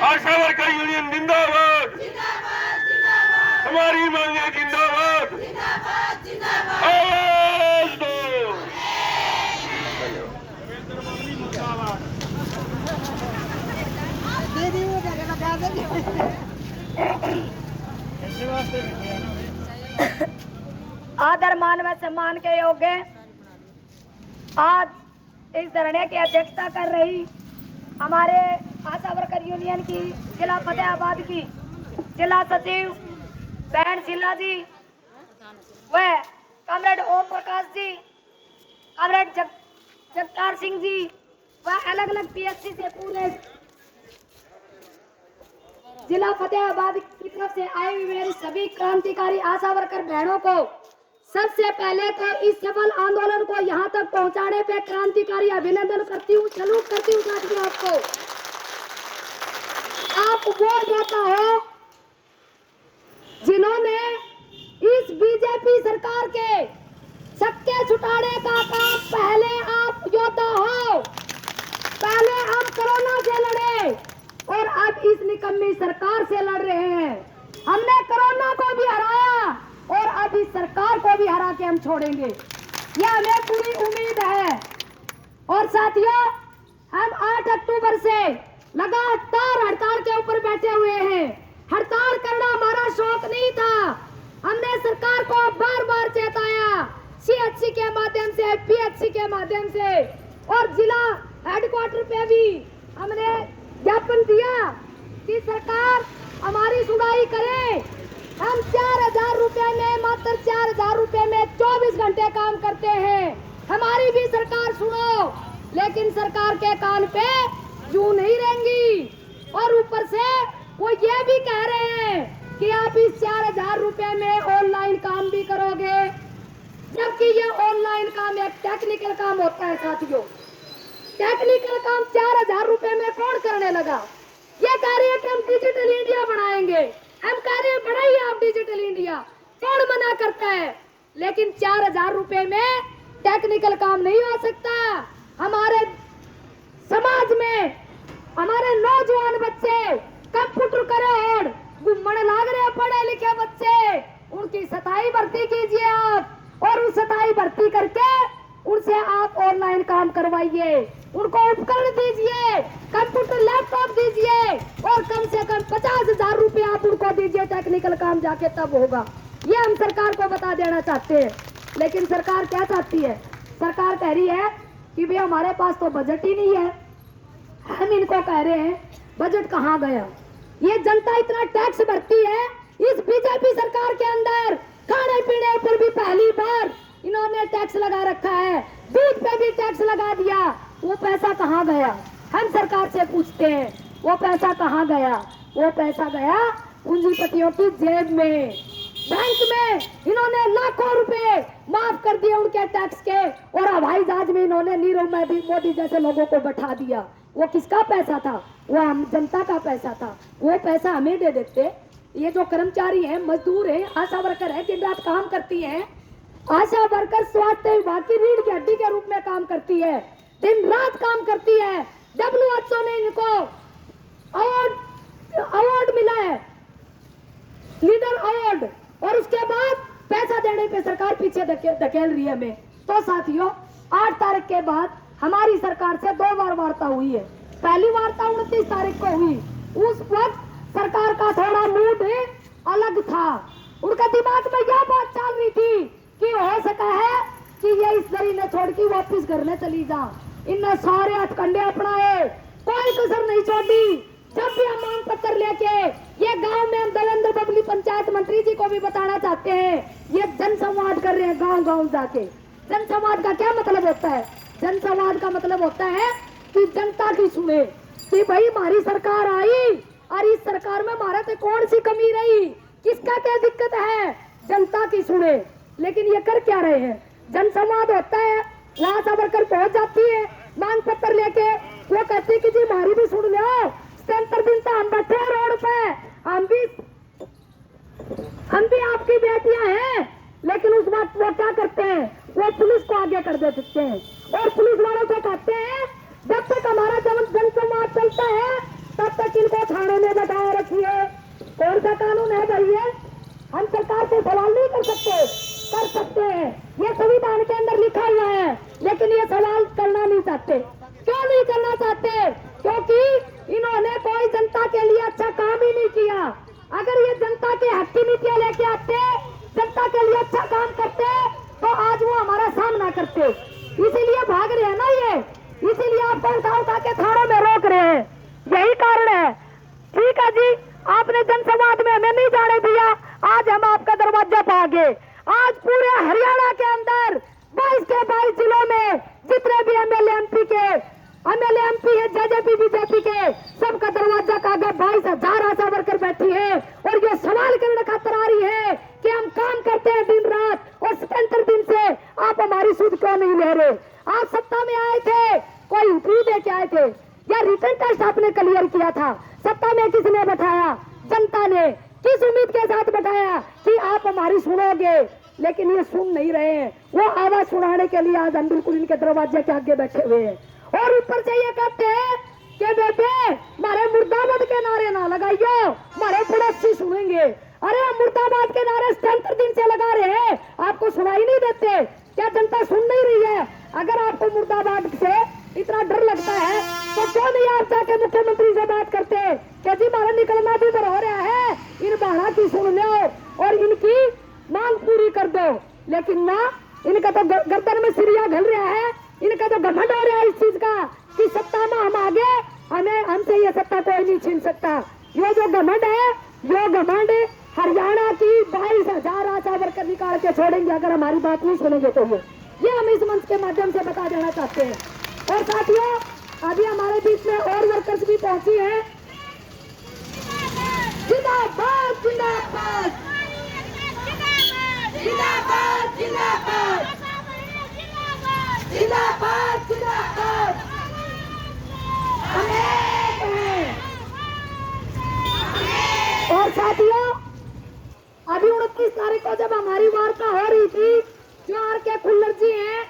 आशा worker union जिंदाबाद, हमारी मांगे जिंदाबाद, आवाज दो। आदर मान व सम्मान के योग्य आज इस धरने की अध्यक्षता कर रही हमारे आशा वर्कर यूनियन की जिला फतेहाबाद की जिला सचिव बहन शीला जी व कॉमरेड ओम प्रकाश जी, कॉमरेड जगतार सिंह जी व अलग अलग पीएचसी से पूरे जिला फतेहाबाद की तरफ से आए हुए मेरी सभी क्रांतिकारी आशा वर्कर बहनों को सबसे पहले तो इस सफल आंदोलन को यहाँ तक पहुँचाने पे क्रांतिकारी अभिनंदन करती हूँ, सलूट करती हूँ साथियों आपको। आप वो नेता हो जिन्होंने इस बीजेपी सरकार के सक्के छुटाने का काम, पहले आप योद्धा हो, पहले हम कोरोना से लड़े और अब इस निकम्मी सरकार से लड़ रहे हैं। हमने कोरोना को भी हराया और अब इस सरकार को भी हरा के हम छोड़ेंगे, यह हमें पूरी उम्मीद है। और साथियों, हम 8 अक्टूबर से लगातार हड़ताल के ऊपर बैठे हुए हैं। हड़ताल करना हमारा शौक नहीं था, हमने सरकार को बार बार चेताया, सीएचसी के माध्यम से, पीएचसी के माध्यम से और जिला हेडक्वार्टर पे भी हमने ज्ञापन दिया कि सरकार हमारी सुनवाई करे। हम 4000 रुपए में, मात्र 4000 रुपए में 24 घंटे काम करते हैं, हमारी भी सरकार सुनो। लेकिन सरकार के कान पे जू नहीं रहेंगी और ऊपर से वो ये भी कह रहे हैं कि आप इस 4000 रुपए में ऑनलाइन काम भी करोगे, जबकि ये ऑनलाइन काम एक टेक्निकल काम होता है साथियों। टेक्निकल काम 4000 रुपए में कौन करने लगा? ये कह रहे हैं कि हम डिजिटल इंडिया बनाएंगे, हम कह रहे हैं बढ़ाइए आप डिजिटल इंडिया, कौन मना करता है? लेकिन 4000 रुपए में टेक्निकल काम नहीं हो सकता। हमारे समाज में हमारे नौजवान बच्चे कंप्यूटर करे और घूमने लाग रहे पढ़े लिखे बच्चे, उनकी स्थायी भर्ती कीजिए आप और उस स्थायी भर्ती करके उनसे आप ऑनलाइन काम करवाइए, उनको उपकरण दीजिए, कंप्यूटर लैपटॉप दीजिए और कम से कम 50,000 रुपए आप उनको दीजिए, टेक्निकल काम जाके तब होगा। ये हम सरकार को बता देना चाहते हैं। लेकिन सरकार क्या चाहती है? सरकार कह रही है कि भाई हमारे पास तो बजट ही नहीं है। हम इनको कह रहे हैं बजट कहाँ गया? ये जनता इतना टैक्स भरती है इस बीजेपी सरकार के अंदर, खाने पीने पर भी पहली बार इन्होंने टैक्स लगा रखा है, दूध पे भी टैक्स लगा दिया। वो पैसा कहाँ गया? हम सरकार से पूछते हैं, वो पैसा कहाँ गया? वो पैसा गया पूंजीपतियों की जेब में, बैंक में इन्होंने लाखों रुपए माफ कर दिए उनके टैक्स के और हवाई जहाज में इन्होंने नीरव मोदी जैसे लोगों को बैठा दिया। वो किसका पैसा था? वो हम जनता का पैसा था। वो पैसा हमें दे देते। ये जो कर्मचारी हैं, मजदूर हैं, आशा वर्कर है, दिन रात काम करती हैं। आशा वर्कर स्वास्थ्य विभाग की रीढ़ की हड्डी के रूप में काम करती है, दिन रात काम करती है। WHO ने इनको अवार्ड मिला है, लीडर अवार्ड, और उसके बाद पैसा देने पे सरकार पीछे धकेल रही है हमें। तो साथियों, 8 तारीख के बाद हमारी सरकार से 2 बार वार्ता हुई है। पहली वार्ता 29 तारीख को हुई। उस वक्त सरकार का थोड़ा मूड अलग था, उनका दिमाग में यह बात चल रही थी कि हो सका है कि ये इस दरी ने छोड़ के वापिस घर में चली जा। इनने सारे हथकंडे अपनाए, कोई कसर नहीं छोड़ी। जब भी हम मांग पत्र लेके ये गांव में, हम देवेंद्र बबली पंचायत मंत्री जी को भी बताना चाहते हैं, ये जनसंवाद कर रहे हैं गांव गांव जाके। जनसंवाद का क्या मतलब होता है? जनसंवाद का मतलब होता है कि जनता की सुने कि भाई हमारी सरकार आई और इस सरकार में हमारा तो कौन सी कमी रही, किसका क्या दिक्कत है, जनता की सुने। लेकिन ये कर क्या रहे हैं? जनसंवाद होता है, वहां आशा वर्कर पहुंच जाती है मांग पत्र लेके, वो कहती कि जी हमारी भी सुन लो। 77 दिन तो हम बैठे हैं रोड पे, हम भी आपकी बेटियां हैं। लेकिन उस वक्त वो क्या करते हैं? वो पुलिस को आगे कर देते हैं और पुलिस वालों से कहते हैं जब तक हमारा जनसंवाद चलता है तब अब तक इनको थाने में बैठाए रखिए। कौन सा कानून है भाई ये? हम सरकार से सवाल नहीं कर सकते हैं। ये संविधान के अंदर लिखा हुआ है, लेकिन ये सवाल करना नहीं चाहते। क्यों नहीं करना चाहते? क्योंकि इन्होंने कोई जनता के लिए अच्छा काम ही नहीं किया। अगर ये जनता के हक की नीतियां लेके आते, जनता के लिए अच्छा काम करते, तो आज वो हमारा सामना करते। इसीलिए भाग रहे हैं ना ये, इसीलिए आपको उठा के थानों में रोक रहे हैं, यही कारण है। ठीक है जी, आपने जनसंवाद में हमें नहीं जाने दिया, आज हम आपका दरवाजा पागे। आज पूरे हरियाणा के अंदर 22 के 22 जिलों में जितने भी एमएलए एमपी है, जेजेपी बीजेपी के, सबका दरवाजा का 22,000 आशा वर्कर बैठी है और ये सवाल करने खातिर आ रही है कि हम काम करते हैं दिन रात और 77 दिन से आप हमारी सुध क्यों नहीं ले रहे? आप सत्ता में आए थे, कोई इंटरव्यू दे के आए थे या रिटर्न टेस्ट आपने क्लियर किया था? सत्ता में किसने बैठाया? जनता ने। किस उम्मीद के साथ बैठाया कि आप हमारी सुनोगे? लेकिन ये सुन नहीं रहे हैं। वो आवाज सुनाने के लिए आज हम बिल्कुल इनके दरवाजे के आगे बैठे हुए हैं। और ऊपर से ये कहते हैं कि बेटे मारे मुर्दाबाद के नारे ना लगाइयो, मारे पड़ोसी सुनेंगे। अरे हम मुर्दाबाद के नारे 77 दिन से लगा रहे हैं, आपको सुनाई नहीं देते क्या? जनता सुन नहीं रही है? अगर आपको मुर्दाबाद से इतना डर लगता है तो क्यों नहीं आप जाके मुख्यमंत्री से बात करते कि जी हमारा निकलना भी हो रहा है, इन बाड़ा की सुन लो और इनकी मांग पूरी कर दो। लेकिन ना, इनका तो गर्दन में सिरिया घल रहा है, इनका तो घमंड हो रहा है इस चीज का कि सत्ता में हम आगे, हमसे ये सत्ता कोई नहीं छीन सकता। ये जो घमंड है, ये घमंड हरियाणा की 22,000 आशा वर्कर निकाल के छोड़ेंगे अगर हमारी बात नहीं सुनेंगे तो। ये हम इस मंच के माध्यम से बता देना चाहते हैं। और साथियों, अभी हमारे बीच में और वर्कर्स भी पहुंची हैं। जिंदाबाद जिंदाबाद जिंदाबाद जिंदाबाद जिंदाबाद जिंदाबाद। और साथियों, अभी 29 तारीख को जब हमारी वार्ता हो रही थी, जो आर के खुल्लर जी हैं,